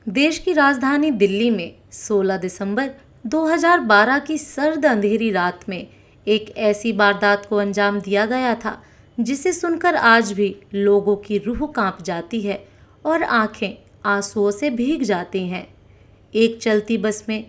देश की राजधानी दिल्ली में 16 दिसंबर 2012 की सर्द अंधेरी रात में एक ऐसी वारदात को अंजाम दिया गया था जिसे सुनकर आज भी लोगों की रूह कांप जाती है और आंखें आंसुओं से भीग जाती हैं। एक चलती बस में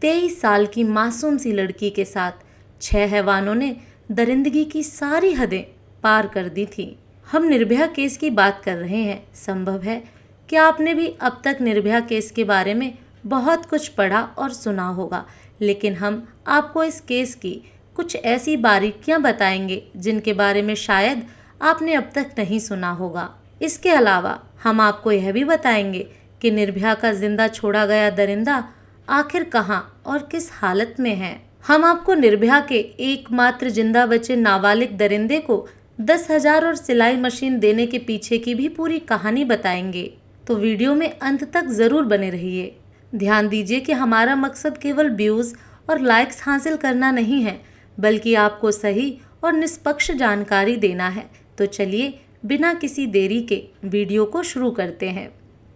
23 साल की मासूम सी लड़की के साथ 6 हैवानों ने दरिंदगी की सारी हदें पार कर दी थी। हम निर्भया केस की बात कर रहे हैं। संभव है कि आपने भी अब तक निर्भया केस के बारे में बहुत कुछ पढ़ा और सुना होगा, लेकिन हम आपको इस केस की कुछ ऐसी बारीकियां बताएंगे जिनके बारे में शायद आपने अब तक नहीं सुना होगा। इसके अलावा हम आपको यह भी बताएंगे कि निर्भया का जिंदा छोड़ा गया दरिंदा आखिर कहां और किस हालत में है। हम आपको निर्भया के एकमात्र जिंदा बचे नाबालिग दरिंदे को 10,000 और सिलाई मशीन देने के पीछे की भी पूरी कहानी बताएंगे, तो वीडियो में अंत तक जरूर बने रहिए। ध्यान दीजिए कि हमारा मकसद केवल व्यूज और लाइक्स हासिल करना नहीं है, बल्कि आपको सही और निष्पक्ष जानकारी देना है। तो चलिए बिना किसी देरी के वीडियो को शुरू करते हैं।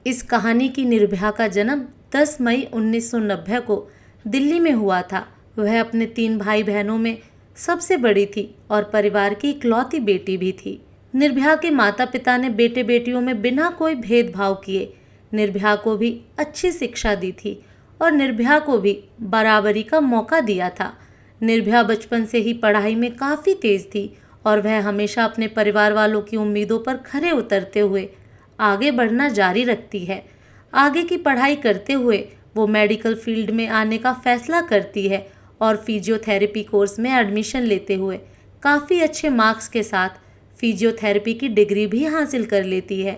इस कहानी की निर्भया का जन्म 10 मई 1990 को दिल्ली में हुआ था। वह अपने 3 भाई बहनों में सबसे बड़ी थी और परिवार की इकलौती बेटी भी थी। निर्भया के माता पिता ने बेटे बेटियों में बिना कोई भेदभाव किए निर्भया को भी अच्छी शिक्षा दी थी और निर्भया को भी बराबरी का मौका दिया था। निर्भया बचपन से ही पढ़ाई में काफ़ी तेज थी और वह हमेशा अपने परिवार वालों की उम्मीदों पर खरे उतरते हुए आगे बढ़ना जारी रखती है। आगे की पढ़ाई करते हुए वो मेडिकल फील्ड में आने का फैसला करती है और फिजियोथेरेपी कोर्स में एडमिशन लेते हुए काफ़ी अच्छे मार्क्स के साथ फिजियोथेरेपी की डिग्री भी हासिल कर लेती है।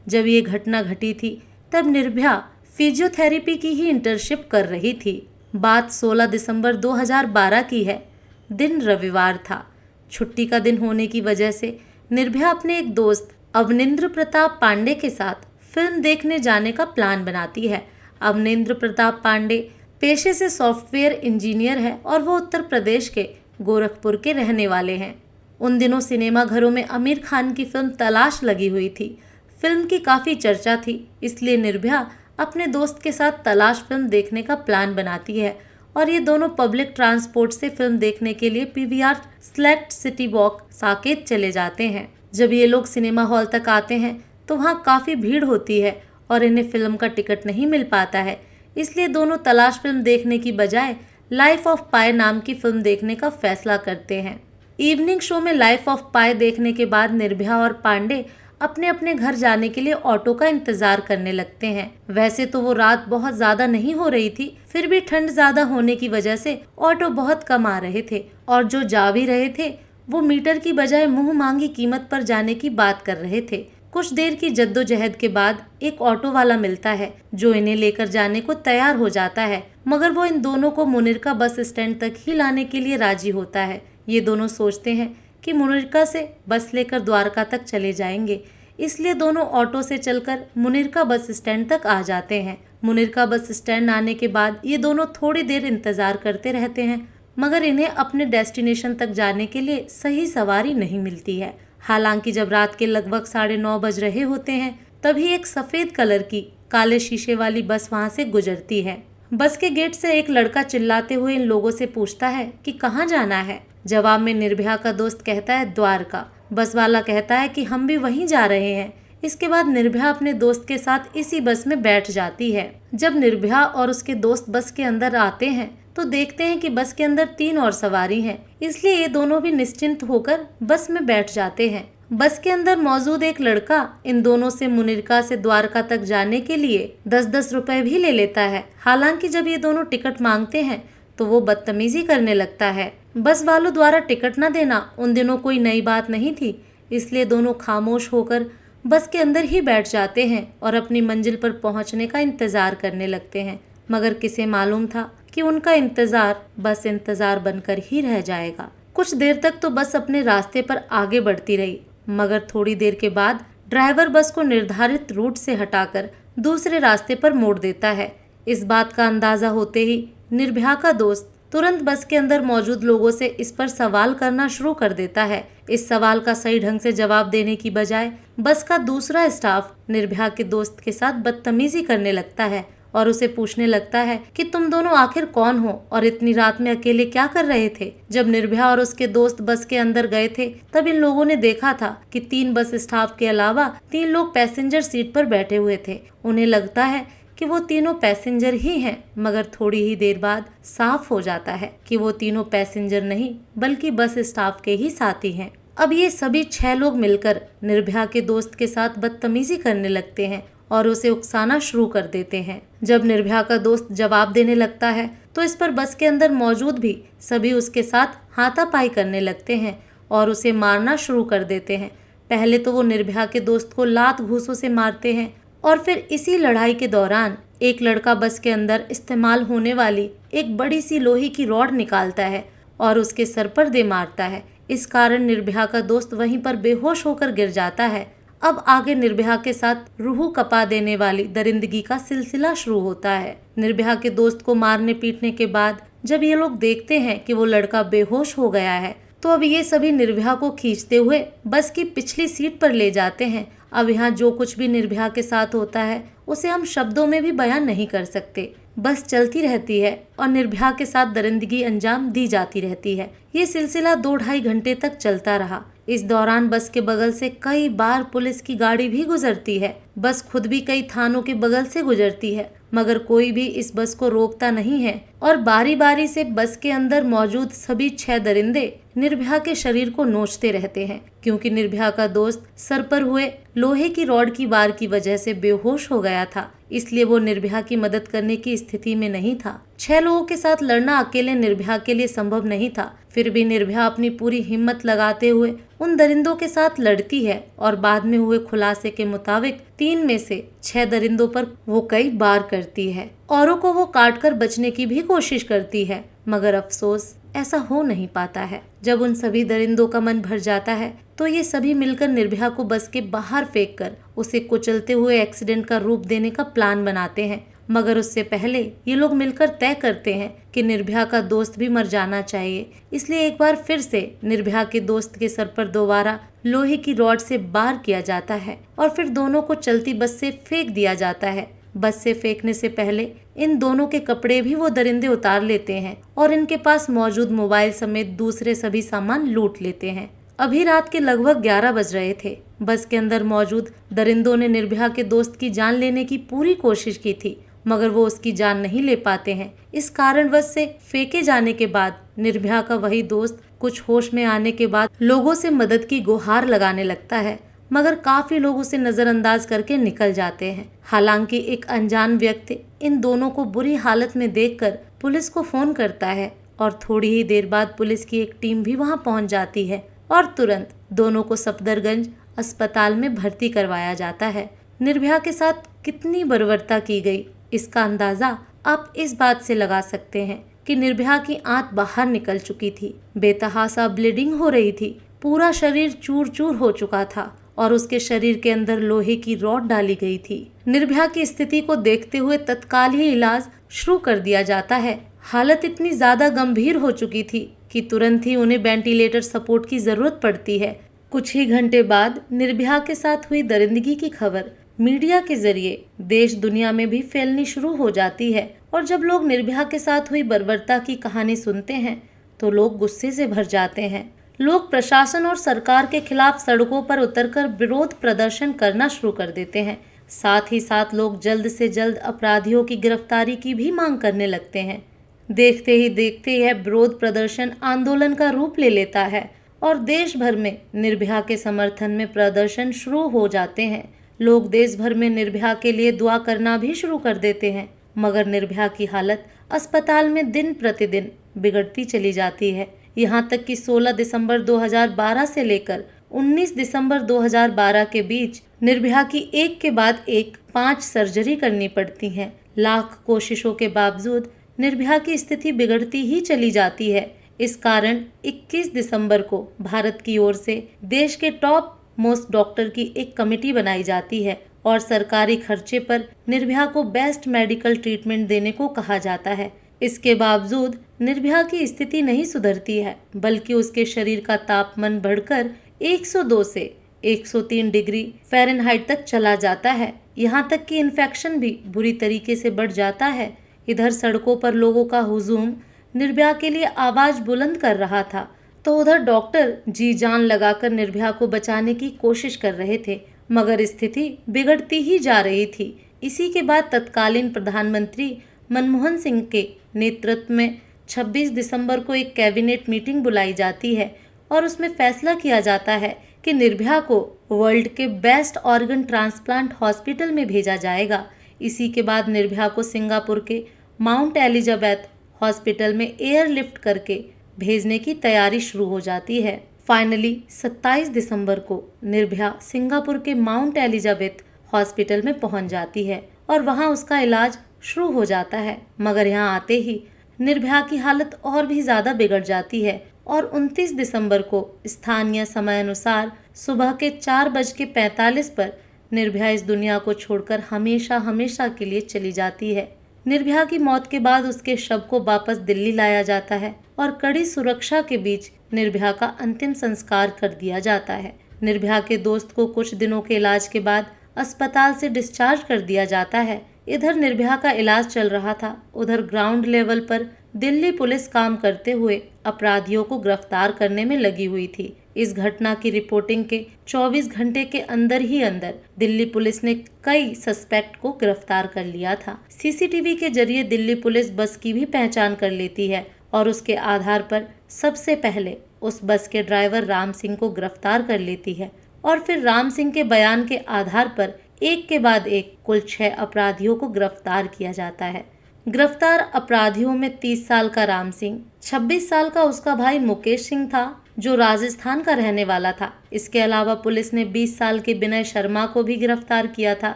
जब ये घटना घटी थी तब निर्भया फिजियोथेरेपी की ही इंटर्नशिप कर रही थी। बात 16 दिसंबर 2012 की है। दिन रविवार था। छुट्टी का दिन होने की वजह से निर्भया अपने एक दोस्त अवनिंद्र प्रताप पांडे के साथ फिल्म देखने जाने का प्लान बनाती है। अवनिंद्र प्रताप पांडे पेशे से सॉफ्टवेयर इंजीनियर है और वो उत्तर प्रदेश के गोरखपुर के रहने वाले हैं। उन दिनों सिनेमा घरों में आमिर खान की फिल्म तलाश लगी हुई थी। फिल्म की काफ़ी चर्चा थी, इसलिए निर्भया अपने दोस्त के साथ तलाश फिल्म देखने का प्लान बनाती है और ये दोनों पब्लिक ट्रांसपोर्ट से फिल्म देखने के लिए PVR select city walk Saket चले जाते हैं। जब ये लोग सिनेमा हॉल तक आते हैं तो वहाँ काफ़ी भीड़ होती है और इन्हें फिल्म का टिकट नहीं मिल पाता है, इसलिए दोनों तलाश फिल्म देखने की बजाय लाइफ ऑफ पाई नाम की फिल्म देखने का फैसला करते हैं। इवनिंग शो में लाइफ ऑफ पाई देखने के बाद निर्भया और पांडे अपने अपने घर जाने के लिए ऑटो का इंतजार करने लगते हैं। वैसे तो वो रात बहुत ज्यादा नहीं हो रही थी, फिर भी ठंड ज्यादा होने की वजह से ऑटो बहुत कम आ रहे थे और जो जा भी रहे थे वो मीटर की बजाय मुंह मांगी कीमत पर जाने की बात कर रहे थे। कुछ देर की जद्दोजहद के बाद एक ऑटो वाला मिलता है जो इन्हें लेकर जाने को तैयार हो जाता है, मगर वो इन दोनों को मुनिरका बस स्टैंड तक ही लाने के लिए राजी होता है। ये दोनों सोचते हैं कि मुनिरका से बस लेकर द्वारका तक चले जाएंगे, इसलिए दोनों ऑटो से चलकर मुनिरका बस स्टैंड तक आ जाते हैं। मुनिरका बस स्टैंड आने के बाद ये दोनों थोड़ी देर इंतजार करते रहते हैं, मगर इन्हें अपने डेस्टिनेशन तक जाने के लिए सही सवारी नहीं मिलती है। हालांकि जब रात के लगभग 9:30 बज रहे होते हैं तभी एक सफेद कलर की काले शीशे वाली बस वहां से गुजरती है। बस के गेट से एक लड़का चिल्लाते हुए इन लोगों से पूछता है कि कहाँ जाना है। जवाब में निर्भया का दोस्त कहता है द्वारका। बस वाला कहता है कि हम भी वहीं जा रहे हैं। इसके बाद निर्भया अपने दोस्त के साथ इसी बस में बैठ जाती है। जब निर्भया और उसके दोस्त बस के अंदर आते हैं तो देखते हैं कि बस के अंदर 3 और सवारी हैं, इसलिए ये दोनों भी निश्चिंत होकर बस में बैठ जाते हैं। बस के अंदर मौजूद एक लड़का इन दोनों से मुनिरका से द्वारका तक जाने के लिए 10-10 रुपए भी ले लेता है। हालांकि जब ये दोनों टिकट मांगते हैं तो वो बदतमीजी करने लगता है। बस वालों द्वारा टिकट न देना उन दिनों कोई नई बात नहीं थी, इसलिए दोनों खामोश होकर बस के अंदर ही बैठ जाते हैं और अपनी मंजिल पर पहुंचने का इंतजार करने लगते हैं। मगर किसे मालूम था कि उनका इंतजार बस इंतजार बनकर ही रह जाएगा। कुछ देर तक तो बस अपने रास्ते पर आगे बढ़ती रही, मगर थोड़ी देर के बाद ड्राइवर बस को निर्धारित रूट से हटाकर दूसरे रास्ते पर मोड़ देता है। इस बात का अंदाजा होते ही निर्भया का दोस्त तुरंत बस के अंदर मौजूद लोगों से इस पर सवाल करना शुरू कर देता है। इस सवाल का सही ढंग से जवाब देने की बजाय बस का दूसरा स्टाफ निर्भया के दोस्त के साथ बदतमीजी करने लगता है और उसे पूछने लगता है कि तुम दोनों आखिर कौन हो और इतनी रात में अकेले क्या कर रहे थे। जब निर्भया और उसके दोस्त बस के अंदर गए थे तब इन लोगों ने देखा था कि 3 बस स्टाफ के अलावा 3 लोग पैसेंजर सीट पर बैठे हुए थे। उन्हें लगता है कि वो तीनों पैसेंजर ही हैं, मगर थोड़ी ही देर बाद साफ हो जाता है कि वो तीनों पैसेंजर नहीं बल्कि बस स्टाफ के ही साथी हैं। अब ये सभी 6 लोग मिलकर निर्भया के दोस्त के साथ बदतमीजी करने लगते हैं और उसे उकसाना शुरू कर देते हैं। जब निर्भया का दोस्त जवाब देने लगता है तो इस पर बस के अंदर मौजूद भी सभी उसके साथ हाथापाई करने लगते हैं और उसे मारना शुरू कर देते हैं। पहले तो वो निर्भया के दोस्त को लात घूंसों से मारते हैं और फिर इसी लड़ाई के दौरान एक लड़का बस के अंदर इस्तेमाल होने वाली एक बड़ी सी लोहे की रॉड निकालता है और उसके सर पर दे मारता है। इस कारण निर्भया का दोस्त वहीं पर बेहोश होकर गिर जाता है। अब आगे निर्भया के साथ रूह कपा देने वाली दरिंदगी का सिलसिला शुरू होता है। निर्भया के दोस्त को मारने पीटने के बाद जब ये लोग देखते हैं कि वो लड़का बेहोश हो गया है तो अब ये सभी निर्भया को खींचते हुए बस की पिछली सीट पर ले जाते हैं। अब यहाँ जो कुछ भी निर्भया के साथ होता है उसे हम शब्दों में भी बयान नहीं कर सकते। बस चलती रहती है और निर्भया के साथ दरिंदगी अंजाम दी जाती रहती है। ये सिलसिला 2-2.5 घंटे तक चलता रहा। इस दौरान बस के बगल से कई बार पुलिस की गाड़ी भी गुजरती है। बस खुद भी कई थानों के बगल से गुजरती है, मगर कोई भी इस बस को रोकता नहीं है और बारी बारी से बस के अंदर मौजूद सभी 6 दरिंदे निर्भया के शरीर को नोचते रहते हैं, क्योंकि निर्भया का दोस्त सर पर हुए लोहे की रॉड की वार की वजह से बेहोश हो गया था, इसलिए वो निर्भया की मदद करने की स्थिति में नहीं था। 6 लोगों के साथ लड़ना अकेले निर्भया के लिए संभव नहीं था। फिर भी निर्भया अपनी पूरी हिम्मत लगाते हुए उन दरिंदों के साथ लड़ती है और बाद में हुए खुलासे के मुताबिक 3 में से 6 दरिंदों पर वो कई बार करती है। औरों को वो काटकर बचने की भी कोशिश करती है, मगर अफसोस ऐसा हो नहीं पाता है। जब उन सभी दरिंदों का मन भर जाता है तो ये सभी मिलकर निर्भया को बस के बाहर फेंककर उसे कुचलते हुए एक्सीडेंट का रूप देने का प्लान बनाते हैं। मगर उससे पहले ये लोग मिलकर तय करते हैं कि निर्भया का दोस्त भी मर जाना चाहिए, इसलिए एक बार फिर से निर्भया के दोस्त के सर पर दोबारा लोहे की रॉड से वार किया जाता है और फिर दोनों को चलती बस से फेंक दिया जाता है। बस से फेंकने से पहले इन दोनों के कपड़े भी वो दरिंदे उतार लेते हैं और इनके पास मौजूद मोबाइल समेत दूसरे सभी सामान लूट लेते हैं। अभी रात के लगभग 11 बज रहे थे। बस के अंदर मौजूद दरिंदों ने निर्भया के दोस्त की जान लेने की पूरी कोशिश की थी, मगर वो उसकी जान नहीं ले पाते हैं। इस कारणवश से फेंके जाने के बाद निर्भया का वही दोस्त कुछ होश में आने के बाद लोगों से मदद की गुहार लगाने लगता है, मगर काफी लोग उसे नजरअंदाज करके निकल जाते हैं। हालांकि एक अनजान व्यक्ति इन दोनों को बुरी हालत में देखकर पुलिस को फोन करता है और थोड़ी ही देर बाद पुलिस की एक टीम भी वहां पहुंच जाती है और तुरंत दोनों को सफदरगंज अस्पताल में भर्ती करवाया जाता है। निर्भया के साथ कितनी बर्बरता की गई इसका अंदाजा आप इस बात से लगा सकते हैं कि निर्भया की आंत बाहर निकल चुकी थी, बेतहासा ब्लीडिंग हो रही थी, पूरा शरीर चूर चूर हो चुका था और उसके शरीर के अंदर लोहे की रॉड डाली गई थी। निर्भया की स्थिति को देखते हुए तत्काल ही इलाज शुरू कर दिया जाता है। हालत इतनी ज्यादा गंभीर हो चुकी थी कि तुरंत ही उन्हें वेंटिलेटर सपोर्ट की जरूरत पड़ती है। कुछ ही घंटे बाद निर्भया के साथ हुई दरिंदगी की खबर मीडिया के जरिए देश दुनिया में भी फैलनी शुरू हो जाती है और जब लोग निर्भया के साथ हुई बर्बरता की कहानी सुनते हैं तो लोग गुस्से से भर जाते हैं। लोग प्रशासन और सरकार के खिलाफ सड़कों पर उतरकर विरोध प्रदर्शन करना शुरू कर देते हैं। साथ ही साथ लोग जल्द से जल्द अपराधियों की गिरफ्तारी की भी मांग करने लगते हैं। देखते ही देखते यह विरोध प्रदर्शन आंदोलन का रूप ले लेता है और देश भर में निर्भया के समर्थन में प्रदर्शन शुरू हो जाते हैं। लोग देश भर में निर्भया के लिए दुआ करना भी शुरू कर देते हैं, मगर निर्भया की हालत अस्पताल में दिन प्रतिदिन बिगड़ती चली जाती है। यहाँ तक कि 16 दिसंबर 2012 से लेकर 19 दिसंबर 2012 के बीच निर्भया की एक के बाद एक 5 सर्जरी करनी पड़ती हैं। लाख कोशिशों के बावजूद निर्भया की स्थिति बिगड़ती ही चली जाती है। इस कारण 21 दिसंबर को भारत की ओर से देश के टॉप मोस्ट डॉक्टर की एक कमेटी बनाई जाती है और सरकारी खर्चे पर निर्भया को बेस्ट मेडिकल ट्रीटमेंट देने को कहा जाता है। इसके बावजूद निर्भया की स्थिति नहीं सुधरती है, बल्कि उसके शरीर का तापमान बढ़कर 102 से 103 डिग्री फ़ारेनहाइट तक चला जाता है। यहाँ तक कि इन्फेक्शन भी बुरी तरीके से बढ़ जाता है। इधर सड़कों पर लोगों का हुजूम निर्भया के लिए आवाज बुलंद कर रहा था, तो उधर डॉक्टर जी जान लगाकर निर्भया को बचाने की कोशिश कर रहे थे, मगर स्थिति बिगड़ती ही जा रही थी। इसी के बाद तत्कालीन प्रधानमंत्री मनमोहन सिंह के नेतृत्व में 26 दिसंबर को एक कैबिनेट मीटिंग बुलाई जाती है और उसमें फैसला किया जाता है कि निर्भया को वर्ल्ड के बेस्ट ऑर्गन ट्रांसप्लांट हॉस्पिटल में भेजा जाएगा। इसी के बाद निर्भया को सिंगापुर के माउंट एलिजाबेथ हॉस्पिटल में एयरलिफ्ट करके भेजने की तैयारी शुरू हो जाती है। फाइनली 27 दिसंबर को निर्भया सिंगापुर के माउंट एलिजाबेथ हॉस्पिटल में पहुंच जाती है और वहां उसका इलाज शुरू हो जाता है। मगर यहाँ आते ही निर्भया की हालत और भी ज्यादा बिगड़ जाती है और 29 दिसंबर को स्थानीय समय अनुसार सुबह के 4:45 पर निर्भया इस दुनिया को छोड़कर हमेशा हमेशा के लिए चली जाती है। निर्भया की मौत के बाद उसके शव को वापस दिल्ली लाया जाता है और कड़ी सुरक्षा के बीच निर्भया का अंतिम संस्कार कर दिया जाता है। निर्भया के दोस्त को कुछ दिनों के इलाज के बाद अस्पताल से डिस्चार्ज कर दिया जाता है। इधर निर्भया का इलाज चल रहा था, उधर ग्राउंड लेवल पर दिल्ली पुलिस काम करते हुए अपराधियों को गिरफ्तार करने में लगी हुई थी। इस घटना की रिपोर्टिंग के 24 घंटे के अंदर ही अंदर दिल्ली पुलिस ने कई सस्पेक्ट को गिरफ्तार कर लिया था। सीसीटीवी के जरिए दिल्ली पुलिस बस की भी पहचान कर लेती है और उसके आधार पर सबसे पहले उस बस के ड्राइवर राम सिंह को गिरफ्तार कर लेती है और फिर राम सिंह के बयान के आधार पर एक के बाद एक कुल 6 अपराधियों को गिरफ्तार किया जाता है। गिरफ्तार अपराधियों में 30 साल का राम सिंह, 26 साल का उसका भाई मुकेश सिंह था जो राजस्थान का रहने वाला था। इसके अलावा पुलिस ने 20 साल के विनय शर्मा को भी गिरफ्तार किया था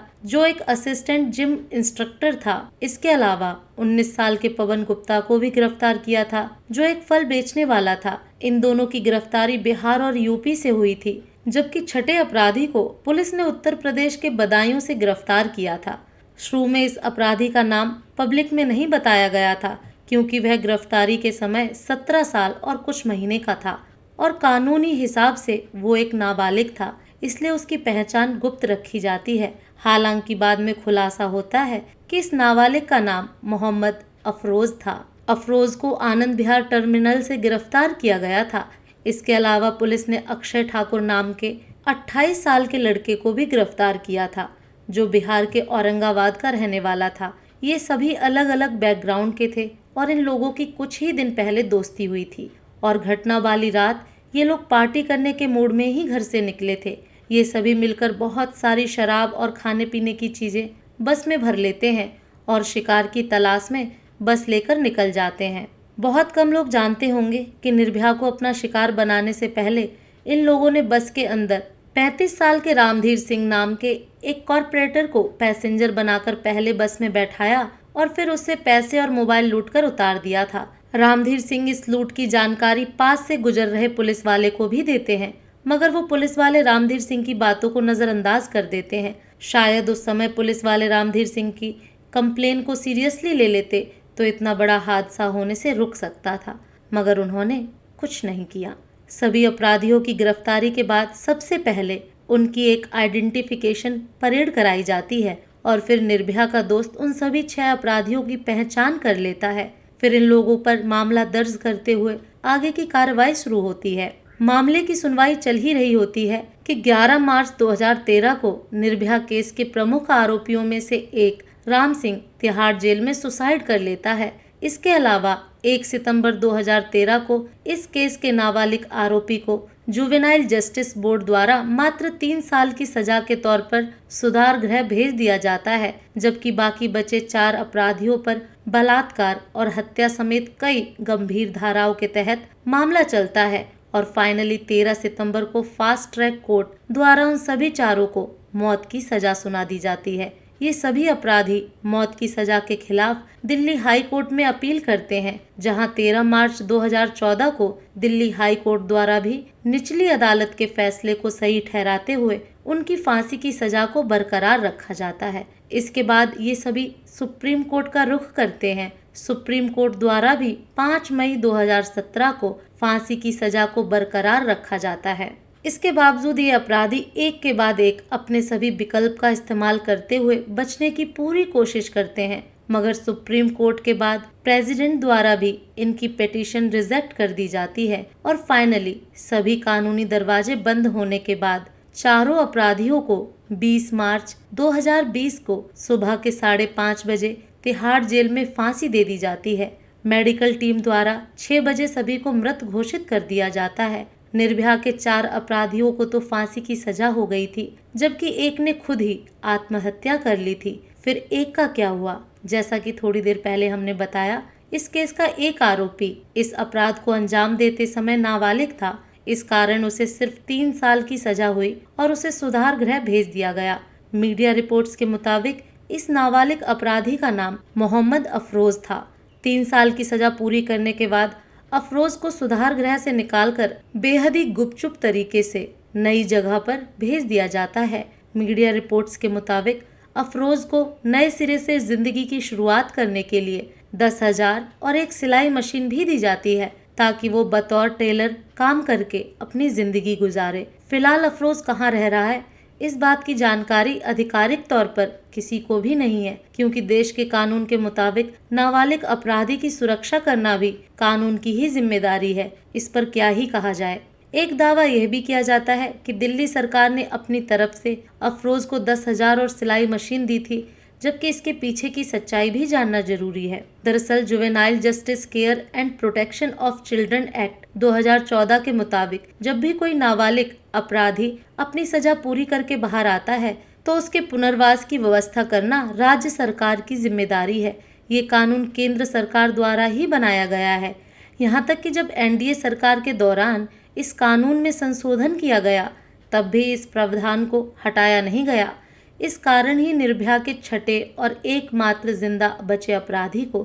जो एक असिस्टेंट जिम इंस्ट्रक्टर था। इसके अलावा 19 साल के पवन गुप्ता को भी गिरफ्तार किया था जो एक फल बेचने वाला था। इन दोनों की गिरफ्तारी बिहार और यूपी से हुई थी, जबकि छठे अपराधी को पुलिस ने उत्तर प्रदेश के बदायूं से गिरफ्तार किया था। शुरू में इस अपराधी का नाम पब्लिक में नहीं बताया गया था क्योंकि वह गिरफ्तारी के समय 17 साल और कुछ महीने का था और कानूनी हिसाब से वो एक नाबालिग था, इसलिए उसकी पहचान गुप्त रखी जाती है। हालांकि बाद में खुलासा होता है कि इस नाबालिग का नाम मोहम्मद अफरोज था। अफरोज को आनंद विहार टर्मिनल से गिरफ्तार किया गया था। इसके अलावा पुलिस ने अक्षय ठाकुर नाम के 28 साल के लड़के को भी गिरफ्तार किया था जो बिहार के औरंगाबाद का रहने वाला था। ये सभी अलग अलग बैकग्राउंड के थे और इन लोगों की कुछ ही दिन पहले दोस्ती हुई थी और घटना वाली रात ये लोग पार्टी करने के मूड में ही घर से निकले थे। ये सभी मिलकर बहुत सारी शराब और खाने पीने की चीजें बस में भर लेते हैं और शिकार की तलाश में बस लेकर निकल जाते हैं। बहुत कम लोग जानते होंगे कि निर्भया को अपना शिकार बनाने से पहले इन लोगों ने बस के अंदर 35 साल के रामधीर सिंह नाम के एक कॉर्पोरेटर को पैसेंजर बनाकर पहले बस में बैठाया और फिर उससे पैसे और मोबाइल लूटकर उतार दिया था। रामधीर सिंह इस लूट की जानकारी पास से गुजर रहे पुलिस वाले को भी देते हैं, मगर वो पुलिस वाले रामधीर सिंह की बातों को नजरअंदाज कर देते हैं। शायद उस समय पुलिस वाले रामधीर सिंह की कंप्लेन को सीरियसली ले लेते तो इतना बड़ा हादसा होने से रुक सकता था, मगर उन्होंने कुछ नहीं किया। सभी अपराधियों की गिरफ्तारी के बाद सबसे पहले उनकी एक आइडेंटिफिकेशन परेड कराई जाती है और फिर निर्भया का दोस्त उन सभी 6 अपराधियों की पहचान कर लेता है। फिर इन लोगों पर मामला दर्ज करते हुए आगे की कार्रवाई शुरू होती है। मामले की सुनवाई चल ही रही होती है कि 11 मार्च 2013 को निर्भया केस के प्रमुख आरोपियों में से एक राम सिंह तिहाड़ जेल में सुसाइड कर लेता है। इसके अलावा 1 सितंबर 2013 को इस केस के नाबालिग आरोपी को जुवेनाइल जस्टिस बोर्ड द्वारा मात्र 3 साल की सजा के तौर पर सुधार गृह भेज दिया जाता है, जबकि बाकी बचे 4 अपराधियों पर बलात्कार और हत्या समेत कई गंभीर धाराओं के तहत मामला चलता है और फाइनली 13 सितंबर को फास्ट ट्रैक कोर्ट द्वारा उन सभी चारों को मौत की सजा सुना दी जाती है। ये सभी अपराधी मौत की सजा के खिलाफ दिल्ली हाई कोर्ट में अपील करते हैं, जहां 13 मार्च 2014 को दिल्ली हाई कोर्ट द्वारा भी निचली अदालत के फैसले को सही ठहराते हुए उनकी फांसी की सजा को बरकरार रखा जाता है। इसके बाद ये सभी सुप्रीम कोर्ट का रुख करते हैं। सुप्रीम कोर्ट द्वारा भी 5 मई 2017 को फांसी की सजा को बरकरार रखा जाता है। इसके बावजूद ये अपराधी एक के बाद एक अपने सभी विकल्प का इस्तेमाल करते हुए बचने की पूरी कोशिश करते हैं, मगर सुप्रीम कोर्ट के बाद प्रेसिडेंट द्वारा भी इनकी पिटीशन रिजेक्ट कर दी जाती है और फाइनली सभी कानूनी दरवाजे बंद होने के बाद चारों अपराधियों को 20 मार्च 2020 को सुबह के 5:30 बजे तिहाड़ जेल में फांसी दे दी जाती है। मेडिकल टीम द्वारा 6 बजे सभी को मृत घोषित कर दिया जाता है। निर्भया के 4 अपराधियों को तो फांसी की सजा हो गई थी, जबकि एक ने खुद ही आत्महत्या कर ली थी। फिर एक का क्या हुआ? जैसा कि थोड़ी देर पहले हमने बताया, इस केस का एक आरोपी इस अपराध को अंजाम देते समय नाबालिग था। इस कारण उसे सिर्फ 3 साल की सजा हुई और उसे सुधार गृह भेज दिया गया। मीडिया रिपोर्ट्स के मुताबिक इस नाबालिग अपराधी का नाम मोहम्मद अफरोज था। 3 साल की सजा पूरी करने के बाद अफरोज को सुधार गृह से निकालकर बेहद ही गुपचुप तरीके से नई जगह पर भेज दिया जाता है। मीडिया रिपोर्ट्स के मुताबिक अफरोज को नए सिरे से जिंदगी की शुरुआत करने के लिए 10,000 और एक सिलाई मशीन भी दी जाती है, ताकि वो बतौर टेलर काम करके अपनी जिंदगी गुजारे। फिलहाल अफरोज कहाँ रह रहा है, इस बात की जानकारी आधिकारिक तौर पर किसी को भी नहीं है, क्योंकि देश के कानून के मुताबिक नाबालिग अपराधी की सुरक्षा करना भी कानून की ही जिम्मेदारी है। इस पर क्या ही कहा जाए। एक दावा यह भी किया जाता है कि दिल्ली सरकार ने अपनी तरफ से अफरोज को 10,000 और सिलाई मशीन दी थी, जबकि इसके पीछे की सच्चाई भी जानना जरूरी है। दरअसल juvenile justice care and protection of children act 2014 के मुताबिक जब भी कोई नाबालिग अपराधी अपनी सजा पूरी करके बाहर आता है तो उसके पुनर्वास की व्यवस्था करना राज्य सरकार की जिम्मेदारी है। ये कानून केंद्र सरकार द्वारा ही बनाया गया है। यहाँ तक कि जब एनडीए सरकार के दौरान इस कानून में संशोधन किया गया, तब भी इस प्रावधान को हटाया नहीं गया। इस कारण ही निर्भया के छठे और एकमात्र जिंदा बचे अपराधी को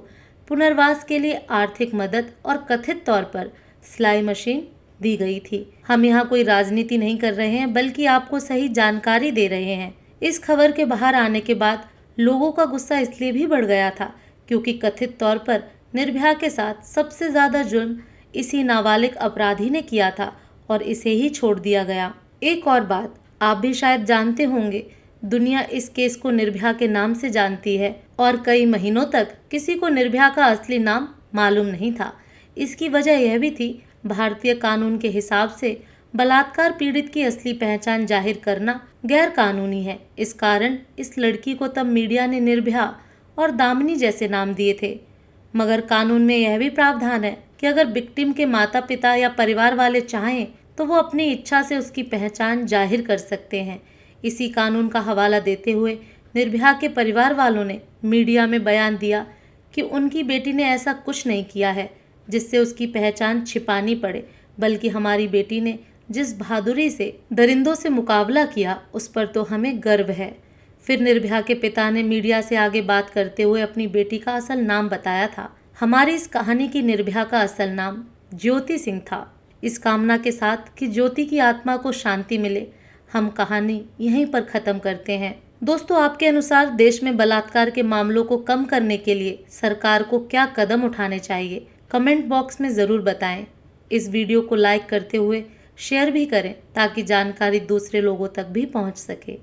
पुनर्वास के लिए आर्थिक मदद और कथित तौर पर सिलाई मशीन दी गई थी। हम यहाँ कोई राजनीति नहीं कर रहे हैं, बल्कि आपको सही जानकारी दे रहे हैं। इस खबर के बाहर आने के बाद लोगों का गुस्सा इसलिए भी बढ़ गया था क्योंकि कथित तौर पर निर्भया के साथ सबसे ज्यादा जुर्म इसी नाबालिग अपराधी ने किया था और इसे ही छोड़ दिया गया। एक और बात आप भी शायद जानते होंगे, दुनिया इस केस को निर्भया के नाम से जानती है और कई महीनों तक किसी को निर्भया का असली नाम मालूम नहीं था। इसकी वजह यह भी थी, भारतीय कानून के हिसाब से बलात्कार पीड़ित की असली पहचान जाहिर करना गैर कानूनी है। इस कारण इस लड़की को तब मीडिया ने निर्भया और दामिनी जैसे नाम दिए थे। मगर कानून में यह भी प्रावधान है कि अगर विक्टिम के माता पिता या परिवार वाले चाहें तो वो अपनी इच्छा से उसकी पहचान जाहिर कर सकते हैं। इसी कानून का हवाला देते हुए निर्भया के परिवार वालों ने मीडिया में बयान दिया कि उनकी बेटी ने ऐसा कुछ नहीं किया है जिससे उसकी पहचान छिपानी पड़े, बल्कि हमारी बेटी ने जिस बहादुरी से दरिंदों से मुकाबला किया उस पर तो हमें गर्व है। फिर निर्भया के पिता ने मीडिया से आगे बात करते हुए अपनी बेटी का असल नाम बताया था। हमारी इस कहानी की निर्भया का असल नाम ज्योति सिंह था। इस कामना के साथ कि ज्योति की आत्मा को शांति मिले, हम कहानी यहीं पर खत्म करते हैं। दोस्तों, आपके अनुसार देश में बलात्कार के मामलों को कम करने के लिए सरकार को क्या कदम उठाने चाहिए? कमेंट बॉक्स में ज़रूर बताएं। इस वीडियो को लाइक करते हुए शेयर भी करें ताकि जानकारी दूसरे लोगों तक भी पहुंच सके।